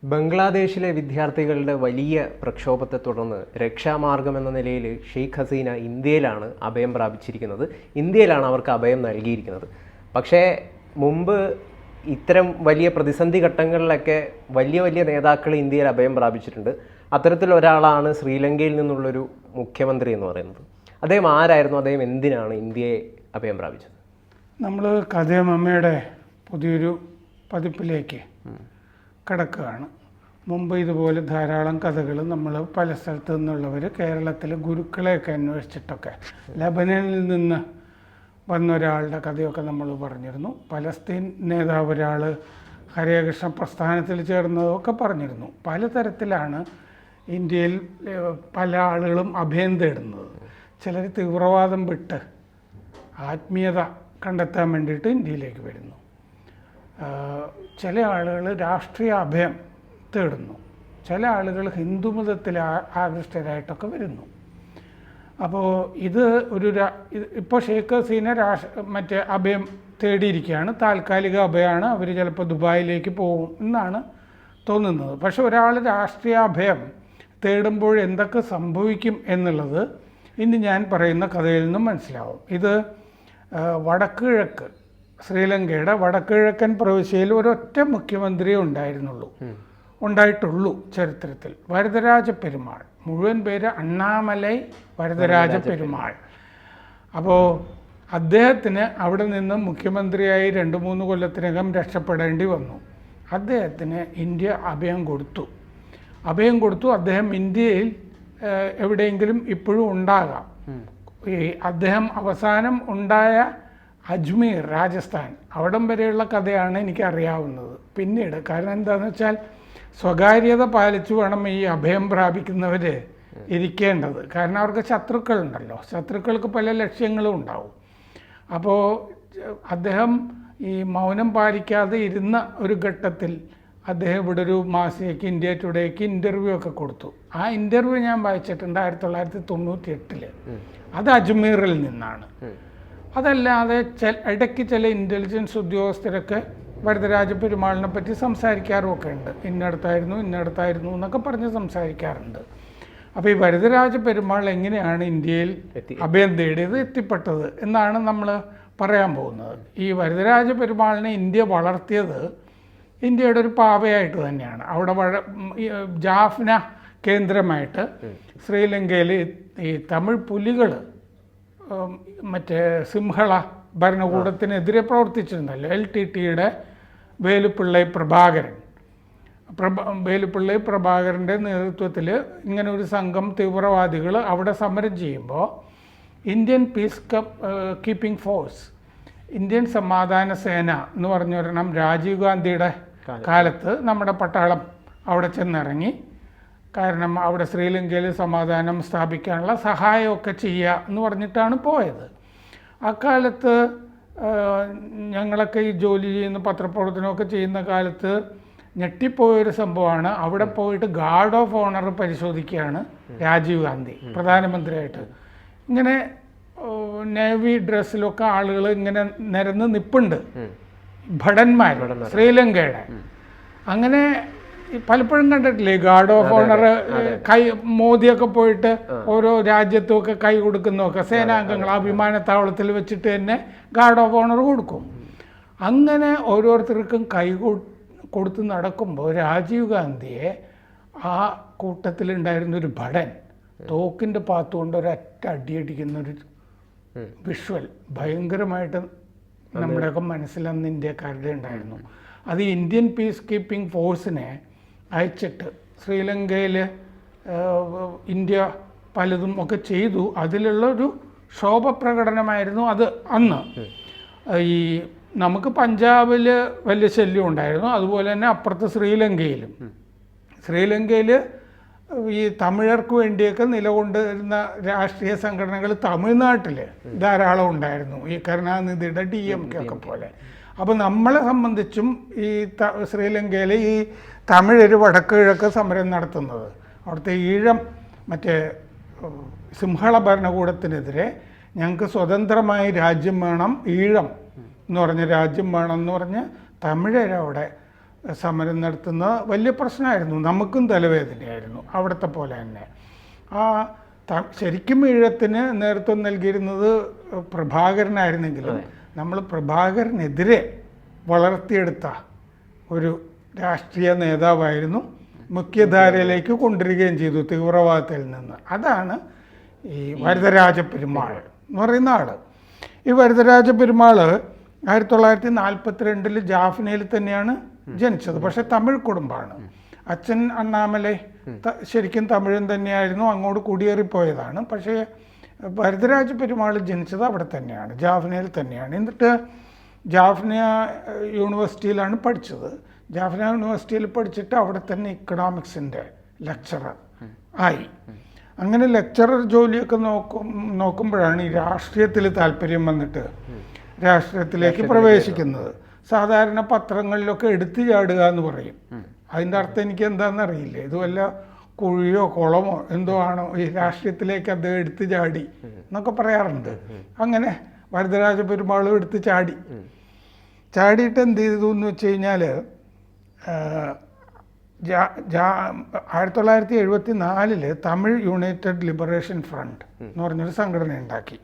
ബംഗ്ലാദേശിലെ വിദ്യാർത്ഥികളുടെ വലിയ പ്രക്ഷോഭത്തെ തുടർന്ന് രക്ഷാമാർഗം എന്ന നിലയിൽ ഷെയ്ഖ് ഹസീന ഇന്ത്യയിലാണ് അഭയം പ്രാപിച്ചിരിക്കുന്നത്. ഇന്ത്യയിലാണ് അവർക്ക് അഭയം നൽകിയിരിക്കുന്നത്. പക്ഷേ മുമ്പ് ഇത്തരം വലിയ പ്രതിസന്ധി ഘട്ടങ്ങളിലൊക്കെ വലിയ വലിയ നേതാക്കൾ ഇന്ത്യയിൽ അഭയം പ്രാപിച്ചിട്ടുണ്ട്. അത്തരത്തിലൊരാളാണ് ശ്രീലങ്കയിൽ നിന്നുള്ളൊരു മുഖ്യമന്ത്രി എന്ന് പറയുന്നത്. അദ്ദേഹം ആരായിരുന്നു? അദ്ദേഹം എന്തിനാണ് ഇന്ത്യയെ അഭയം പ്രാപിച്ചത്? നമ്മൾ കഥയമ്മയുടെ പുതിയൊരു പതിപ്പിലേക്ക് കിടക്കുകയാണ്. മുമ്പ് ഇതുപോലെ ധാരാളം കഥകൾ നമ്മൾ പല സ്ഥലത്തു നിന്നുള്ളവർ കേരളത്തിലെ ഗുരുക്കളെയൊക്കെ അന്വേഷിച്ചിട്ടൊക്കെ ലബനനിൽ നിന്ന് വന്ന ഒരാളുടെ കഥയൊക്കെ നമ്മൾ പറഞ്ഞിരുന്നു. പലസ്തീൻ നേതാവ് ഒരാൾ ഹരേകൃഷ്ണ പ്രസ്ഥാനത്തിൽ ചേർന്നതൊക്കെ പറഞ്ഞിരുന്നു. പലതരത്തിലാണ് ഇന്ത്യയിൽ പല ആളുകളും അഭയം തേടുന്നത്. ചിലർ തീവ്രവാദം വിട്ട് ആത്മീയത കണ്ടെത്താൻ വേണ്ടിയിട്ട് ഇന്ത്യയിലേക്ക് വരുന്നു. ചില ആളുകൾ രാഷ്ട്രീയ അഭയം തേടുന്നു. ചില ആളുകൾ ഹിന്ദുമതത്തിൽ ആകൃഷ്ടരായിട്ടൊക്കെ വരുന്നു. അപ്പോൾ ഇത് ഇപ്പോൾ ഷെയ്ഖ് ഹസീന മറ്റേ അഭയം തേടിയിരിക്കുകയാണ്. താൽക്കാലിക അഭയമാണ്. അവർ ചിലപ്പോൾ ദുബായിലേക്ക് പോകും എന്നാണ് തോന്നുന്നത്. പക്ഷെ ഒരാൾ രാഷ്ട്രീയ അഭയം തേടുമ്പോൾ എന്തൊക്കെ സംഭവിക്കും എന്നുള്ളത് ഇന്ന് ഞാൻ പറയുന്ന കഥയിൽ നിന്നും മനസ്സിലാവും. ഇത് വടക്കുകിഴക്ക് ശ്രീലങ്കയുടെ വടക്കുകിഴക്കൻ പ്രവിശ്യയിൽ ഒരൊറ്റ മുഖ്യമന്ത്രിയെ ഉണ്ടായിട്ടുള്ളൂ ചരിത്രത്തിൽ. വരദരാജ പെരുമാൾ. മുഴുവൻ പേര് അണ്ണാമലൈ വരദരാജ പെരുമാൾ. അപ്പോൾ അദ്ദേഹത്തിന് അവിടെ നിന്ന് മുഖ്യമന്ത്രിയായി 2-3 കൊല്ലത്തിനകം രക്ഷപ്പെടേണ്ടി വന്നു. അദ്ദേഹത്തിന് ഇന്ത്യ അഭയം കൊടുത്തു. അദ്ദേഹം ഇന്ത്യയിൽ എവിടെയെങ്കിലും ഇപ്പോഴും ഉണ്ടാകാം. അദ്ദേഹം അവസാനം ഉണ്ടായ അജ്മീർ, രാജസ്ഥാൻ, അവിടം വരെയുള്ള കഥയാണ് എനിക്കറിയാവുന്നത്. പിന്നീട് കാരണം എന്താണെന്ന് വെച്ചാൽ സ്വകാര്യത പാലിച്ചു വേണം ഈ അഭയം പ്രാപിക്കുന്നവർ ഇരിക്കേണ്ടത്. കാരണം അവർക്ക് ശത്രുക്കളുണ്ടല്ലോ. ശത്രുക്കൾക്ക് പല ലക്ഷ്യങ്ങളും ഉണ്ടാവും. അപ്പോൾ അദ്ദേഹം ഈ മൗനം പാലിക്കാതെ ഇരുന്ന ഒരു ഘട്ടത്തിൽ അദ്ദേഹം ഇവിടെ ഒരു മാസികയ്ക്ക്, ഇന്ത്യ ടുഡേക്ക് ഇൻ്റർവ്യൂ ഒക്കെ കൊടുത്തു. ആ ഇൻ്റർവ്യൂ ഞാൻ വായിച്ചിട്ടുണ്ട് 1998. അത് അജ്മീറിൽ നിന്നാണ്. അതല്ലാതെ ഇടയ്ക്ക് ചില ഇൻ്റലിജൻസ് ഉദ്യോഗസ്ഥരൊക്കെ വരദരാജ പെരുമാളിനെ പറ്റി സംസാരിക്കാറുമൊക്കെ ഉണ്ട്. ഇന്നടത്തായിരുന്നു എന്നൊക്കെ പറഞ്ഞ് സംസാരിക്കാറുണ്ട്. അപ്പോൾ ഈ വരദരാജ പെരുമാൾ എങ്ങനെയാണ് ഇന്ത്യയിൽ അഭയം തേടിയത്, എത്തിപ്പെട്ടത് എന്നാണ് നമ്മൾ പറയാൻ പോകുന്നത്. ഈ വരദരാജ പെരുമാളിനെ ഇന്ത്യ വളർത്തിയത് ഇന്ത്യയുടെ ഒരു പാവയായിട്ട് തന്നെയാണ്. അവിടെ ജാഫ്ന കേന്ദ്രമായിട്ട് ശ്രീലങ്കയിൽ ഈ തമിഴ് പുലികൾ മറ്റേ സിംഹള ഭരണകൂടത്തിനെതിരെ പ്രവർത്തിച്ചിരുന്നല്ലോ. LTTയുടെ വേലുപ്പിള്ളൈ പ്രഭാകരൻ്റെ നേതൃത്വത്തിൽ ഇങ്ങനെ ഒരു സംഘം തീവ്രവാദികൾ അവിടെ സമരം ചെയ്യുമ്പോൾ Indian peace keeping force, Indian സമാധാന സേന എന്ന് പറഞ്ഞൊരെണ്ണം രാജീവ് ഗാന്ധിയുടെ കാലത്ത് നമ്മുടെ പട്ടാളം അവിടെ ചെന്നിറങ്ങി. കാരണം അവിടെ ശ്രീലങ്കയിൽ സമാധാനം സ്ഥാപിക്കാനുള്ള സഹായമൊക്കെ ചെയ്യുക എന്ന് പറഞ്ഞിട്ടാണ് പോയത്. അക്കാലത്ത് ഞങ്ങളൊക്കെ ഈ ജോലി ചെയ്യുന്ന പത്രപ്രവർത്തനമൊക്കെ ചെയ്യുന്ന കാലത്ത് ഞെട്ടിപ്പോയൊരു സംഭവമാണ്. അവിടെ പോയിട്ട് ഗാർഡ് ഓഫ് ഓണർ പരിശോധിക്കുകയാണ് രാജീവ് ഗാന്ധി പ്രധാനമന്ത്രിയായിട്ട്. ഇങ്ങനെ നേവി ഡ്രസ്സിലൊക്കെ ആളുകൾ ഇങ്ങനെ നിരന്ന് നിൽപ്പുണ്ട്, ഭടന്മാർ ശ്രീലങ്കയുടെ. അങ്ങനെ പലപ്പോഴും കണ്ടിട്ടില്ലേ ഗാർഡ് ഓഫ് ഓണർ മോദിയൊക്കെ പോയിട്ട് ഓരോ രാജ്യത്തുമൊക്കെ കൈ കൊടുക്കുന്നതൊക്കെ സേനാംഗങ്ങൾ ആ വിമാനത്താവളത്തിൽ വെച്ചിട്ട് തന്നെ ഗാർഡ് ഓഫ് ഓണർ കൊടുക്കും. അങ്ങനെ ഓരോരുത്തർക്കും കൈ കൊടുത്ത് നടക്കുമ്പോൾ രാജീവ് ഗാന്ധിയെ ആ കൂട്ടത്തിലുണ്ടായിരുന്നൊരു ഭടൻ തോക്കിൻ്റെ പാത്തുകൊണ്ട് ഒരൊറ്റ അടിയടിക്കുന്നൊരു വിഷ്വൽ ഭയങ്കരമായിട്ട് നമ്മുടെയൊക്കെ മനസ്സിലന്ന് ഇന്ത്യക്കാരുടെ ഉണ്ടായിരുന്നു. അത് ഇന്ത്യൻ പീസ് കീപ്പിംഗ് ഫോഴ്സിനെ അയച്ചിട്ട് ശ്രീലങ്കയിൽ ഇന്ത്യ പലതും ഒക്കെ ചെയ്തു. അതിലുള്ളൊരു ശോഭപ്രകടനമായിരുന്നു അത് അന്ന്. ഈ നമുക്ക് പഞ്ചാബിൽ വലിയ ശല്യം ഉണ്ടായിരുന്നു. അതുപോലെ തന്നെ അപ്പുറത്ത് ശ്രീലങ്കയിൽ ഈ തമിഴർക്ക് വേണ്ടിയൊക്കെ നിലകൊണ്ടിരുന്ന രാഷ്ട്രീയ സംഘടനകൾ തമിഴ്നാട്ടിൽ ധാരാളം ഉണ്ടായിരുന്നു, ഈ കരുണാനിധിയുടെ DMK ഒക്കെ പോലെ. അപ്പോൾ നമ്മളെ സംബന്ധിച്ചും ഈ ശ്രീലങ്കയിൽ ഈ തമിഴർ വടക്ക് കിഴക്ക് സമരം നടത്തുന്നത്, അവിടുത്തെ ഈഴം മറ്റേ സിംഹള ഭരണകൂടത്തിനെതിരെ ഞങ്ങൾക്ക് സ്വതന്ത്രമായ രാജ്യം വേണം, ഈഴം എന്ന് പറഞ്ഞ രാജ്യം വേണം എന്ന് പറഞ്ഞ് തമിഴരവിടെ സമരം നടത്തുന്ന വലിയ പ്രശ്നമായിരുന്നു. നമുക്കും തലവേദനയായിരുന്നു അവിടുത്തെ പോലെ തന്നെ. ശരിക്കും ഈഴത്തിന് നേതൃത്വം നൽകിയിരുന്നത് പ്രഭാകരനായിരുന്നെങ്കിലും നമ്മൾ പ്രഭാകരനെതിരെ വളർത്തിയെടുത്ത ഒരു രാഷ്ട്രീയ നേതാവായിരുന്നു, മുഖ്യധാരയിലേക്ക് കൊണ്ടുവരികയും ചെയ്തു തീവ്രവാദത്തിൽ നിന്ന്. അതാണ് ഈ വരദരാജ പെരുമാൾ എന്ന് പറയുന്ന ആൾ. ഈ വരദരാജ പെരുമാൾ 1942 ജാഫ്നയിൽ തന്നെയാണ് ജനിച്ചത്. പക്ഷെ തമിഴ് കുടുംബമാണ്. അച്ഛൻ അണ്ണാമലൈ ശരിക്കും തമിഴൻ തന്നെയായിരുന്നു, അങ്ങോട്ട് കുടിയേറിപ്പോയതാണ്. പക്ഷേ വരദരാജ പെരുമാൾ ജനിച്ചത് അവിടെ തന്നെയാണ്, ജാഫ്നയിൽ തന്നെയാണ്. എന്നിട്ട് ജാഫ്ന യൂണിവേഴ്സിറ്റിയിലാണ് പഠിച്ചത്. ജാഫ്ന യൂണിവേഴ്സിറ്റിയിൽ പഠിച്ചിട്ട് അവിടെ തന്നെ ഇക്കണോമിക്സിൻ്റെ ലെക്ചറർ ആയി. അങ്ങനെ ലെക്ചറർ ജോലിയൊക്കെ നോക്കുമ്പോഴാണ് ഈ രാഷ്ട്രീയത്തിൽ താല്പര്യം വന്നിട്ട് രാഷ്ട്രീയത്തിലേക്ക് പ്രവേശിക്കുന്നത്. സാധാരണ പത്രങ്ങളിലൊക്കെ എടുത്തു ചാടുക എന്ന് പറയും. അതിൻ്റെ അർത്ഥം എനിക്ക് എന്താണെന്ന് അറിയില്ല. ഇത് വല്ല കുഴിയോ കുളമോ എന്തോ ആണോ, ഈ രാഷ്ട്രീയത്തിലേക്ക് അദ്ദേഹം എടുത്തു ചാടി എന്നൊക്കെ പറയാറുണ്ട്. അങ്ങനെ വരദരാജ പെരുമാളും എടുത്ത് ചാടിയിട്ട് എന്ത് ചെയ്തു എന്ന് വെച്ച് കഴിഞ്ഞാൽ 1974 തമിഴ് യുണൈറ്റഡ് ലിബറേഷൻ ഫ്രണ്ട് എന്ന് പറഞ്ഞൊരു സംഘടന ഉണ്ടാക്കി.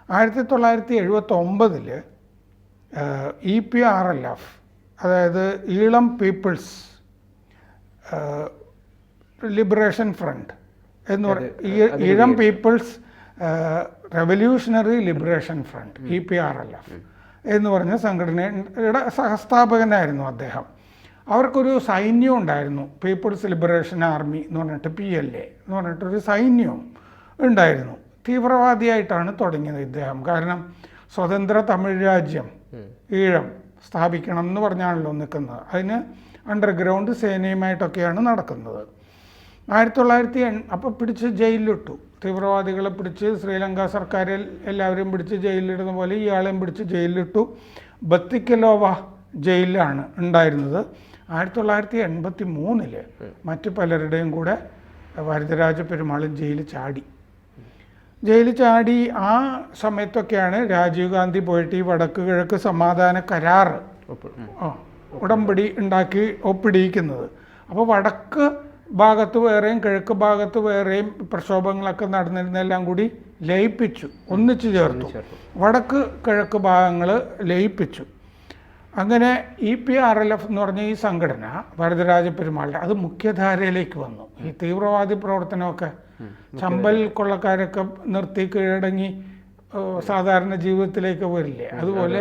1979 EPRLF, അതായത് ഈളം പീപ്പിൾസ് ലിബറേഷൻ ഫ്രണ്ട് എന്ന് പറയും, Eelam People's Revolutionary Liberation Front EPRLF എന്ന് പറഞ്ഞ സംഘടനയുടെ സഹസ്ഥാപകനായിരുന്നു അദ്ദേഹം. അവർക്കൊരു സൈന്യം ഉണ്ടായിരുന്നു, പീപ്പിൾസ് ലിബറേഷൻ ആർമി എന്ന് പറഞ്ഞിട്ട് PLA എന്ന് പറഞ്ഞിട്ടൊരു സൈന്യവും ഉണ്ടായിരുന്നു. തീവ്രവാദിയായിട്ടാണ് തുടങ്ങിയത് ഇദ്ദേഹം. കാരണം സ്വതന്ത്ര തമിഴ് രാജ്യം ഈഴം സ്ഥാപിക്കണം എന്ന് പറഞ്ഞാണല്ലോ നിൽക്കുന്നത്. അതിന് അണ്ടർഗ്രൗണ്ട് സേനയുമായിട്ടൊക്കെയാണ് നടക്കുന്നത്. 1980 അപ്പോൾ പിടിച്ച് ജയിലിലിട്ടു. തീവ്രവാദികളെ പിടിച്ച് ശ്രീലങ്ക സർക്കാരിൽ എല്ലാവരെയും പിടിച്ച് ജയിലിലിടുന്ന പോലെ ഇയാളെയും പിടിച്ച് ജയിലിലിട്ടു. ബത്തിക്കലോവ ജയിലിലാണ് ഉണ്ടായിരുന്നത്. 1983 മറ്റു പലരുടെയും കൂടെ വരദരാജ പെരുമാളും ജയിലിൽ ചാടി. ആ സമയത്തൊക്കെയാണ് രാജീവ് ഗാന്ധി പോയിട്ട് ഈ വടക്ക് കിഴക്ക് സമാധാന കരാർ ഉടമ്പടി ഉണ്ടാക്കി ഒപ്പിടിയിക്കുന്നത്. അപ്പോൾ വടക്ക് ഭാഗത്ത് വേറെയും കിഴക്ക് ഭാഗത്ത് വേറെയും പ്രക്ഷോഭങ്ങളൊക്കെ നടന്നിരുന്നെല്ലാം കൂടി ലയിപ്പിച്ചു, ഒന്നിച്ചു ചേർത്തു. വടക്ക് കിഴക്ക് ഭാഗങ്ങൾ ലയിപ്പിച്ചു. അങ്ങനെ EPRLF എന്ന് പറഞ്ഞ ഈ സംഘടന വരദരാജ പെരുമാളുടെ അത് മുഖ്യധാരയിലേക്ക് വന്നു. ഈ തീവ്രവാദി പ്രവർത്തനമൊക്കെ ചമ്പൽ കൊള്ളക്കാരൊക്കെ നിർത്തി കീഴടങ്ങി സാധാരണ ജീവിതത്തിലേക്ക് വരില്ലേ, അതുപോലെ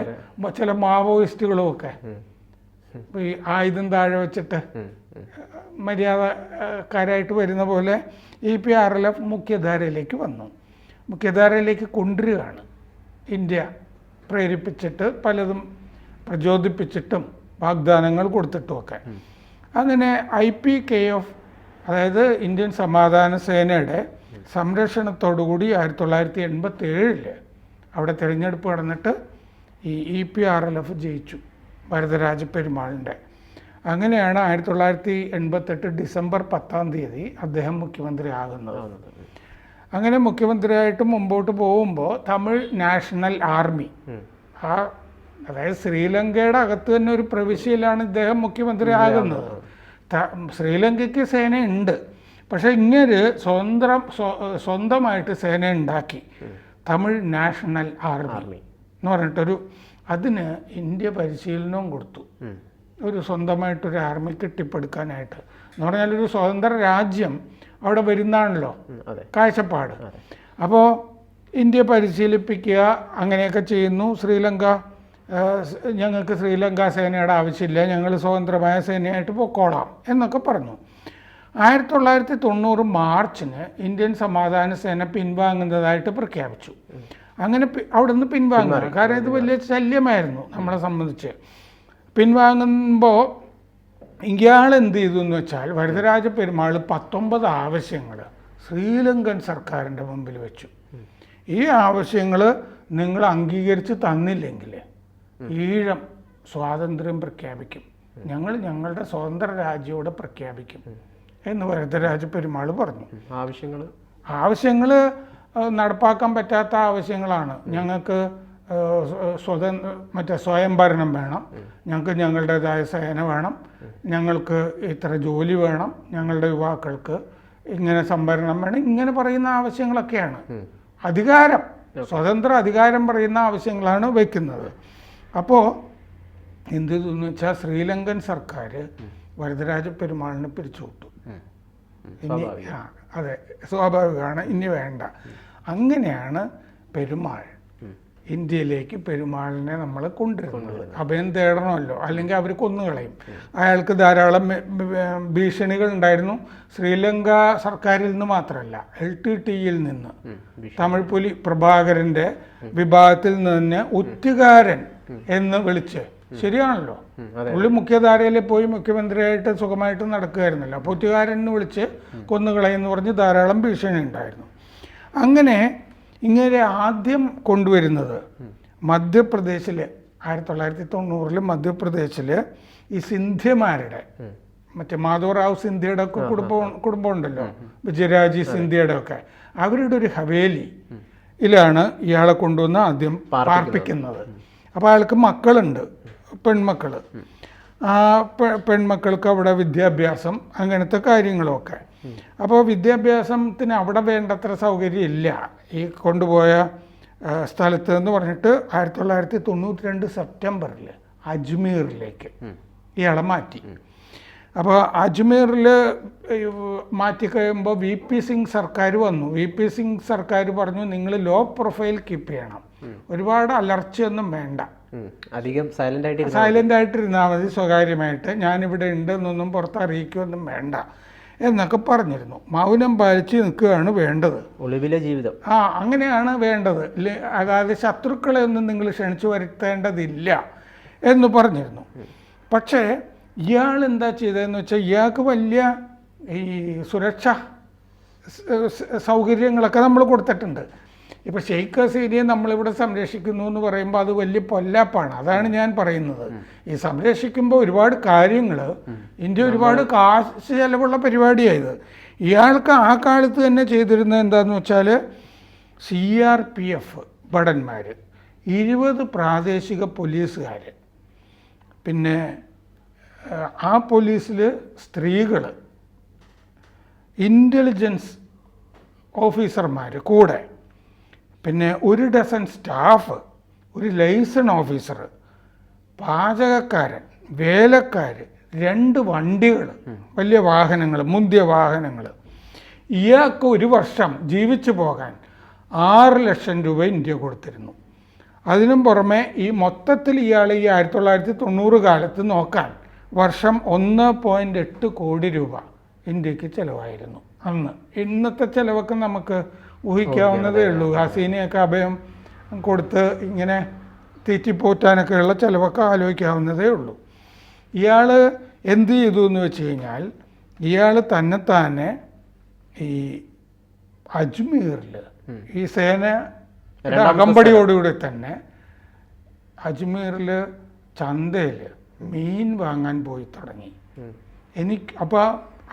ചില മാവോയിസ്റ്റുകളുമൊക്കെ ഈ ആയുധം താഴെ വെച്ചിട്ട് മര്യാദക്കാരായിട്ട് വരുന്ന പോലെ EPRLF മുഖ്യധാരയിലേക്ക് വന്നു. മുഖ്യധാരയിലേക്ക് കൊണ്ടുവരികയാണ് ഇന്ത്യ പ്രേരിപ്പിച്ചിട്ട്, പലതും പ്രചോദിപ്പിച്ചിട്ടും വാഗ്ദാനങ്ങൾ കൊടുത്തിട്ടുമൊക്കെ. അങ്ങനെ IPKF, അതായത് ഇന്ത്യൻ സമാധാന സേനയുടെ സംരക്ഷണത്തോടുകൂടി 1987 അവിടെ തിരഞ്ഞെടുപ്പ് നടന്നിട്ട് ഈ EPRLF ജയിച്ചു വരദരാജ പെരുമാളിൻ്റെ. അങ്ങനെയാണ് 1988 ഡിസംബർ 10 അദ്ദേഹം മുഖ്യമന്ത്രി ആകുന്നത്. അങ്ങനെ മുഖ്യമന്ത്രിയായിട്ട് മുമ്പോട്ട് പോകുമ്പോൾ തമിഴ് നാഷണൽ ആർമി, അതായത് ശ്രീലങ്കയുടെ അകത്ത് തന്നെ ഒരു പ്രവിശ്യയിലാണ് ഇദ്ദേഹം മുഖ്യമന്ത്രി ആകുന്നത്. ശ്രീലങ്കയ്ക്ക് സേനയുണ്ട്, പക്ഷേ ഇങ്ങനെ സ്വന്തമായിട്ട് സേന ഉണ്ടാക്കി, തമിഴ് നാഷണൽ ആർമി എന്ന് പറഞ്ഞിട്ടൊരു, അതിന് ഇന്ത്യ പരിശീലനവും കൊടുത്തു. ഒരു സ്വന്തമായിട്ടൊരു ആർമി കെട്ടിപ്പടുക്കാനായിട്ട് എന്ന് പറഞ്ഞാൽ ഒരു സ്വതന്ത്ര രാജ്യം അവിടെ വരുന്നതാണല്ലോ കാഴ്ചപ്പാട്. അപ്പോൾ ഇന്ത്യ പരിശീലിപ്പിക്കുക, അങ്ങനെയൊക്കെ ചെയ്യുന്നു. ശ്രീലങ്ക, ഞങ്ങൾക്ക് ശ്രീലങ്ക സേനയുടെ ആവശ്യമില്ല, ഞങ്ങൾ സ്വതന്ത്രമായ സേനയായിട്ട് പൊക്കോളാം എന്നൊക്കെ പറഞ്ഞു. 1990 മാർച്ചിന് ഇന്ത്യൻ സമാധാന സേന പിൻവാങ്ങുന്നതായിട്ട് പ്രഖ്യാപിച്ചു. അങ്ങനെ അവിടെ നിന്ന് പിൻവാങ്ങുക, കാരണം ഇത് വലിയ ശല്യമായിരുന്നു നമ്മളെ സംബന്ധിച്ച്. പിൻവാങ്ങുമ്പോൾ ഇയാൾ എന്ത് ചെയ്തു എന്ന് വെച്ചാൽ, വരദരാജ പെരുമാൾ 19 ആവശ്യങ്ങൾ ശ്രീലങ്കൻ സർക്കാരിൻ്റെ മുമ്പിൽ വെച്ചു. ഈ ആവശ്യങ്ങൾ നിങ്ങൾ അംഗീകരിച്ച് തന്നില്ലെങ്കിൽ ഈഴം സ്വാതന്ത്ര്യം പ്രഖ്യാപിക്കും, ഞങ്ങൾ ഞങ്ങളുടെ സ്വതന്ത്ര രാജ്യത്തോടെ പ്രഖ്യാപിക്കും എന്ന് വരദരാജ പെരുമാൾ പറഞ്ഞു. ആവശ്യങ്ങൾ നടപ്പാക്കാൻ പറ്റാത്ത ആവശ്യങ്ങളാണ്. ഞങ്ങൾക്ക് സ്വയംഭരണം വേണം, ഞങ്ങൾക്ക് ഞങ്ങളുടേതായ സേന വേണം, ഞങ്ങൾക്ക് ഇത്ര ജോലി വേണം, ഞങ്ങളുടെ യുവാക്കൾക്ക് ഇങ്ങനെ സംവരണം വേണം, ഇങ്ങനെ പറയുന്ന ആവശ്യങ്ങളൊക്കെയാണ്. അധികാരം, സ്വതന്ത്ര അധികാരം പറയുന്ന ആവശ്യങ്ങളാണ് വയ്ക്കുന്നത്. അപ്പോൾ എന്ത് ചെയ്തെന്ന് വെച്ചാൽ ശ്രീലങ്കൻ സർക്കാർ വരദരാജ പെരുമാളിനെ പിരിച്ചുവിട്ടു. ഇനി അതെ, സ്വാഭാവികമാണ്, ഇനി വേണ്ട. അങ്ങനെയാണ് പെരുമാൾ ഇന്ത്യയിലേക്ക് പെരുമാളിനെ നമ്മൾ കൊണ്ടുവരുന്നത്. അഭയം തേടണമല്ലോ, അല്ലെങ്കിൽ അവർ കൊന്നുകളയും. അയാൾക്ക് ധാരാളം ഭീഷണികൾ ഉണ്ടായിരുന്നു. ശ്രീലങ്ക സർക്കാരിൽ നിന്ന് മാത്രമല്ല, LTTE-യിൽ നിന്ന്, തമിഴ് പുലി പ്രഭാകരൻ്റെ വിഭാഗത്തിൽ നിന്ന് ഒറ്റുകാരൻ എന്ന് വിളിച്ച്, ശരിയാണല്ലോ, പുള്ളി മുഖ്യധാരയിൽ പോയി മുഖ്യമന്ത്രിയായിട്ട് സുഖമായിട്ട് നടക്കുകയായിരുന്നല്ലോ, അപ്പോൾ ഒറ്റുകാരൻ എന്ന് വിളിച്ച് കൊന്നുകളയെന്ന് പറഞ്ഞ് ധാരാളം ഭീഷണി ഉണ്ടായിരുന്നു. അങ്ങനെ ഇങ്ങനെ ആദ്യം കൊണ്ടുവരുന്നത് മധ്യപ്രദേശിൽ 1990 മധ്യപ്രദേശിൽ ഈ സിന്ധ്യമാരുടെ, മറ്റേ മാധവറാവ് സിന്ധ്യയുടെ ഒക്കെ കുടുംബം ഉണ്ടല്ലോ, വിജയരാജി സിന്ധ്യയുടെ ഒക്കെ, അവരുടെ ഒരു ഹവേലിയിലാണ് ഇയാളെ കൊണ്ടുവന്ന് ആദ്യം പാർപ്പിക്കുന്നത്. അപ്പോൾ അയാൾക്ക് മക്കളുണ്ട്, പെൺമക്കൾ. ആ പെൺമക്കൾക്ക് അവിടെ വിദ്യാഭ്യാസം, അങ്ങനത്തെ കാര്യങ്ങളൊക്കെ. അപ്പോൾ വിദ്യാഭ്യാസത്തിന് അവിടെ വേണ്ടത്ര സൗകര്യം ഇല്ല ഈ കൊണ്ടുപോയ സ്ഥലത്ത് എന്ന് പറഞ്ഞിട്ട് 1992 സെപ്റ്റംബറിൽ അജ്മീറിലേക്ക് ഇയാളെ മാറ്റി. അപ്പോൾ അജ്മീറിൽ മാറ്റിക്കഴിയുമ്പോൾ VP സിംഗ് സർക്കാർ വന്നു. VP സിംഗ് സർക്കാർ പറഞ്ഞു, നിങ്ങൾ ലോ പ്രൊഫൈൽ കീപ്പ് ചെയ്യണം, ഒരുപാട് അലർച്ചയൊന്നും വേണ്ട, അധികം സൈലൻ്റ് ആയിട്ടിരുന്നാൽ മതി, സ്വകാര്യമായിട്ട് ഞാനിവിടെ ഉണ്ടെന്നൊന്നും പുറത്ത് അറിയിക്കുകയൊന്നും വേണ്ട എന്നൊക്കെ പറഞ്ഞിരുന്നു. മൗനം പാലിച്ച് നിൽക്കുകയാണ് വേണ്ടത്, ഒളിവിലെ ജീവിതം. അങ്ങനെയാണ് വേണ്ടത്. അതായത് ശത്രുക്കളെ ഒന്നും നിങ്ങൾ ക്ഷണിച്ചു വരുത്തേണ്ടതില്ല എന്ന് പറഞ്ഞിരുന്നു. പക്ഷേ ഇയാൾ എന്താ ചെയ്തതെന്ന് വെച്ചാൽ, ഇയാൾക്ക് വലിയ ഈ സുരക്ഷാ സൗകര്യങ്ങളൊക്കെ നമ്മൾ കൊടുത്തിട്ടുണ്ട്. ഇപ്പോൾ ഷെയ്ഖ് ഹസീനയെ നമ്മളിവിടെ സംരക്ഷിക്കുന്നു എന്ന് പറയുമ്പോൾ അത് വലിയ പൊല്ലാപ്പാണ്. അതാണ് ഞാൻ പറയുന്നത്. ഈ സംരക്ഷിക്കുമ്പോൾ ഒരുപാട് കാര്യങ്ങൾ, ഇന്ത്യ ഒരുപാട് കാശ് ചെലവുള്ള പരിപാടിയായത്. ഇയാൾക്ക് ആ കാലത്ത് തന്നെ ചെയ്തിരുന്നത് എന്താണെന്ന് വെച്ചാൽ, CRPF ഭടന്മാർ, 20 പ്രാദേശിക പോലീസുകാർ, പിന്നെ ആ പോലീസിൽ സ്ത്രീകൾ, ഇൻ്റലിജൻസ് ഓഫീസർമാർ കൂടെ, പിന്നെ 1 ഡസൻ സ്റ്റാഫ്, ഒരു ലൈസൺ ഓഫീസർ, പാചകക്കാരൻ, വേലക്കാർ, 2 വണ്ടികൾ, വലിയ വാഹനങ്ങൾ, മുന്തിയ വാഹനങ്ങൾ. ഇയാൾക്ക് ഒരു വർഷം ജീവിച്ചു പോകാൻ 6 ലക്ഷം രൂപ ഇന്ത്യ കൊടുത്തിരുന്നു. അതിനും പുറമെ ഈ മൊത്തത്തിൽ ഇയാൾ ഈ 1990 കാലത്ത് നോക്കാൻ വർഷം 1.8 കോടി രൂപ ഇന്ത്യക്ക് ചിലവായിരുന്നു അന്ന്. ഇന്നത്തെ ചിലവൊക്കെ നമുക്ക് ഊഹിക്കാവുന്നതേ ഉള്ളൂ. ഹസീനയൊക്കെ അഭയം കൊടുത്ത് ഇങ്ങനെ തീറ്റിപ്പോറ്റാനൊക്കെയുള്ള ചിലവൊക്കെ ആലോചിക്കാവുന്നതേ ഉള്ളൂ. ഇയാൾ എന്ത് ചെയ്തു എന്ന് വെച്ച് കഴിഞ്ഞാൽ, ഇയാൾ തന്നെ ഈ അജ്മീറിൽ ഈ സേനയുടെ അകമ്പടിയോടുകൂടി തന്നെ അജ്മീറിൽ ചന്തയിൽ മീൻ വാങ്ങാൻ പോയി തുടങ്ങി. അപ്പോൾ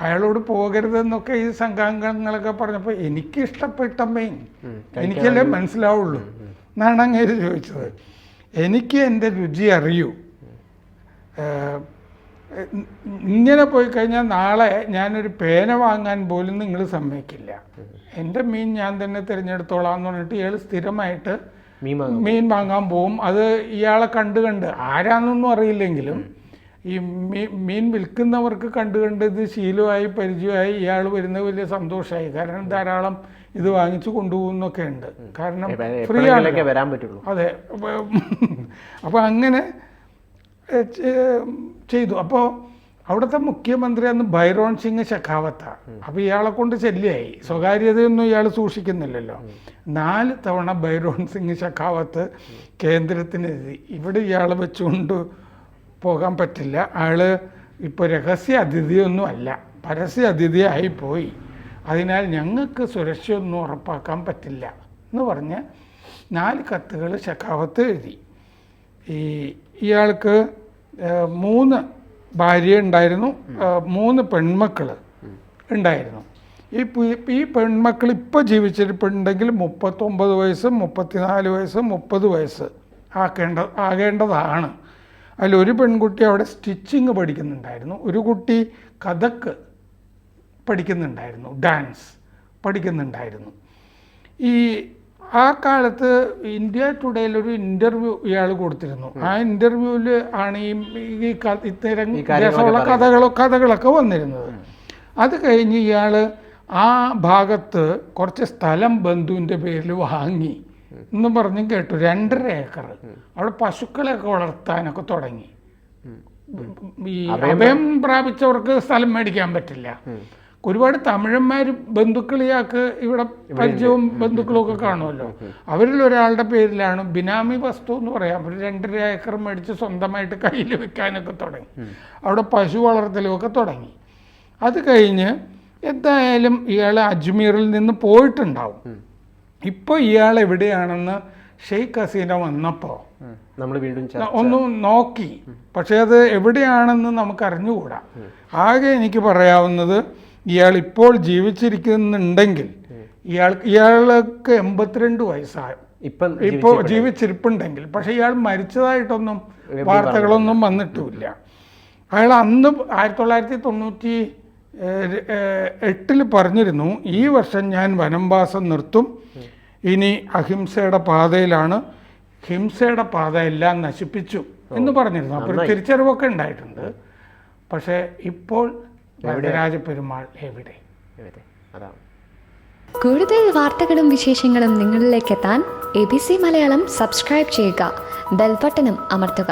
അയാളോട് പോകരുതെന്നൊക്കെ ഈ സംഘാംഗങ്ങളൊക്കെ പറഞ്ഞപ്പോൾ, എനിക്ക് ഇഷ്ടപ്പെട്ട മീൻ എനിക്കല്ലേ മനസ്സിലാവുള്ളൂ എന്നാണ് അങ്ങേര് ചോദിച്ചത്. എനിക്ക് എൻ്റെ രുചി അറിയൂ, ഇങ്ങനെ പോയി കഴിഞ്ഞാൽ നാളെ ഞാനൊരു പേന വാങ്ങാൻ പോലും നിങ്ങൾ സമ്മതിക്കില്ല, എൻ്റെ മീൻ ഞാൻ തന്നെ തിരഞ്ഞെടുത്തോളാം എന്ന് പറഞ്ഞിട്ട് ഇയാൾ സ്ഥിരമായിട്ട് മീൻ വാങ്ങാൻ പോവും. അത് ഇയാളെ കണ്ട് ആരാന്നൊന്നും അറിയില്ലെങ്കിലും ഈ മീൻ വിൽക്കുന്നവർക്ക് കണ്ട് ഇത് ശീലമായി പരിചയമായി. ഇയാൾ വരുന്നത് വലിയ സന്തോഷമായി, കാരണം ധാരാളം ഇത് വാങ്ങിച്ചു കൊണ്ടുപോകുന്നൊക്കെ ഉണ്ട്, കാരണം ഫ്രീ ആണല്ലോ വരാൻ പറ്റുള്ളൂ. അതെ. അപ്പോൾ അങ്ങനെ ചെയ്തു. അപ്പോൾ അവിടുത്തെ മുഖ്യമന്ത്രി അന്ന് ഭൈരോൺ സിംഗ് ഷെഖാവത്താണ്. അപ്പോൾ ഇയാളെ കൊണ്ട് ശല്യമായി, സ്വകാര്യതയൊന്നും ഇയാൾ സൂക്ഷിക്കുന്നില്ലല്ലോ. 4 തവണ ഭൈരോൺ സിംഗ് ഷെഖാവത്ത് കേന്ദ്രത്തിനെതിരെ, ഇവിടെ ഇയാളെ വെച്ചുകൊണ്ട് പോകാൻ പറ്റില്ല, അയാൾ ഇപ്പോൾ രഹസ്യ അതിഥിയൊന്നും അല്ല, പരസ്യ അതിഥിയായിപ്പോയി, അതിനാൽ ഞങ്ങൾക്ക് സുരക്ഷയൊന്നും ഉറപ്പാക്കാൻ പറ്റില്ല എന്ന് പറഞ്ഞ് 4 കത്തുകൾ ഷെഖാവത്ത് എഴുതി. ഇയാൾക്ക് 3 ഭാര്യ ഉണ്ടായിരുന്നു, 3 പെൺമക്കൾ ഉണ്ടായിരുന്നു. ഈ പെൺമക്കൾ ഇപ്പോൾ ജീവിച്ചിരിപ്പുണ്ടെങ്കിൽ 39 വയസ്സ്, 34 വയസ്സ്, 30 വയസ്സ് ആകേണ്ടതാണ്. അതിലൊരു പെൺകുട്ടി അവിടെ സ്റ്റിച്ചിങ് പഠിക്കുന്നുണ്ടായിരുന്നു, ഒരു കുട്ടി കഥക്ക് പഠിക്കുന്നുണ്ടായിരുന്നു, ഡാൻസ് പഠിക്കുന്നുണ്ടായിരുന്നു. ഈ ആ കാലത്ത് ഇന്ത്യ ടുഡേയിലൊരു ഇൻ്റർവ്യൂ ഇയാൾ കൊടുത്തിരുന്നു. ആ ഇൻ്റർവ്യൂവിൽ ആണ് ഇത്തരം രസമുള്ള കഥകളൊക്കെ വന്നിരുന്നത്. അത് കഴിഞ്ഞ് ഇയാൾ ആ ഭാഗത്ത് കുറച്ച് സ്ഥലം ബന്ധുവിൻ്റെ പേരിൽ വാങ്ങി എന്നും പറഞ്ഞ് കേട്ടു. 2.5 ഏക്കർ അവിടെ പശുക്കളെയൊക്കെ വളർത്താനൊക്കെ തുടങ്ങി. ഈ അഭയം പ്രാപിച്ചവർക്ക് സ്ഥലം മേടിക്കാൻ പറ്റില്ല. ഒരുപാട് തമിഴന്മാർ ബന്ധുക്കളിയാൾക്ക് ഇവിടെ പരിചയവും ബന്ധുക്കളും ഒക്കെ കാണുമല്ലോ. അവരിൽ ഒരാളുടെ പേരിലാണ് ബിനാമി വസ്തു എന്ന് പറയാം. ഒരു 2.5 ഏക്കർ മേടിച്ച് സ്വന്തമായിട്ട് കയ്യിൽ വെക്കാനൊക്കെ തുടങ്ങി. അവിടെ പശു വളർത്തലുമൊക്കെ തുടങ്ങി. അത് കഴിഞ്ഞ് എന്തായാലും ഇയാൾ അജ്മീറിൽ നിന്ന് പോയിട്ടുണ്ടാവും. ഇപ്പോൾ ഇയാൾ എവിടെയാണെന്ന് ഷെയ്ഖ് ഹസീന വന്നപ്പോൾ നമ്മൾ വീണ്ടും ഒന്ന് നോക്കി. പക്ഷേ അത് എവിടെയാണെന്ന് നമുക്ക് അറിഞ്ഞുകൂടാ. ആകെ എനിക്ക് പറയാവുന്നത്, ഇയാൾ ഇപ്പോൾ ജീവിച്ചിരിക്കുന്നുണ്ടെങ്കിൽ ഇയാൾക്ക് 82 വയസ്സായി ഇപ്പോൾ ജീവിച്ചിരിപ്പുണ്ടെങ്കിൽ. പക്ഷെ ഇയാൾ മരിച്ചതായിട്ടൊന്നും വാർത്തകളൊന്നും വന്നിട്ടുമില്ല. അയാൾ അന്ന് 1998 പറഞ്ഞിരുന്നു, ഈ വർഷം ഞാൻ വനംവാസം നിർത്തും, ഇനി അഹിംസയുടെ പാതയിലാണ്, ഹിംസയുടെ പാത എല്ലാം നശിപ്പിച്ചു എന്ന് പറഞ്ഞിരുന്നു. അപ്പോൾ തിരിച്ചറിവൊക്കെ ഉണ്ടായിട്ടുണ്ട്. പക്ഷേ ഇപ്പോൾ രാജപെരുമാൾ എവിടെ? കൂടുതൽ വാർത്തകളും വിശേഷങ്ങളും നിങ്ങളിലേക്ക് എത്താൻ ABC മലയാളം സബ്സ്ക്രൈബ് ചെയ്യുക, ബെൽബട്ടനും അമർത്തുക.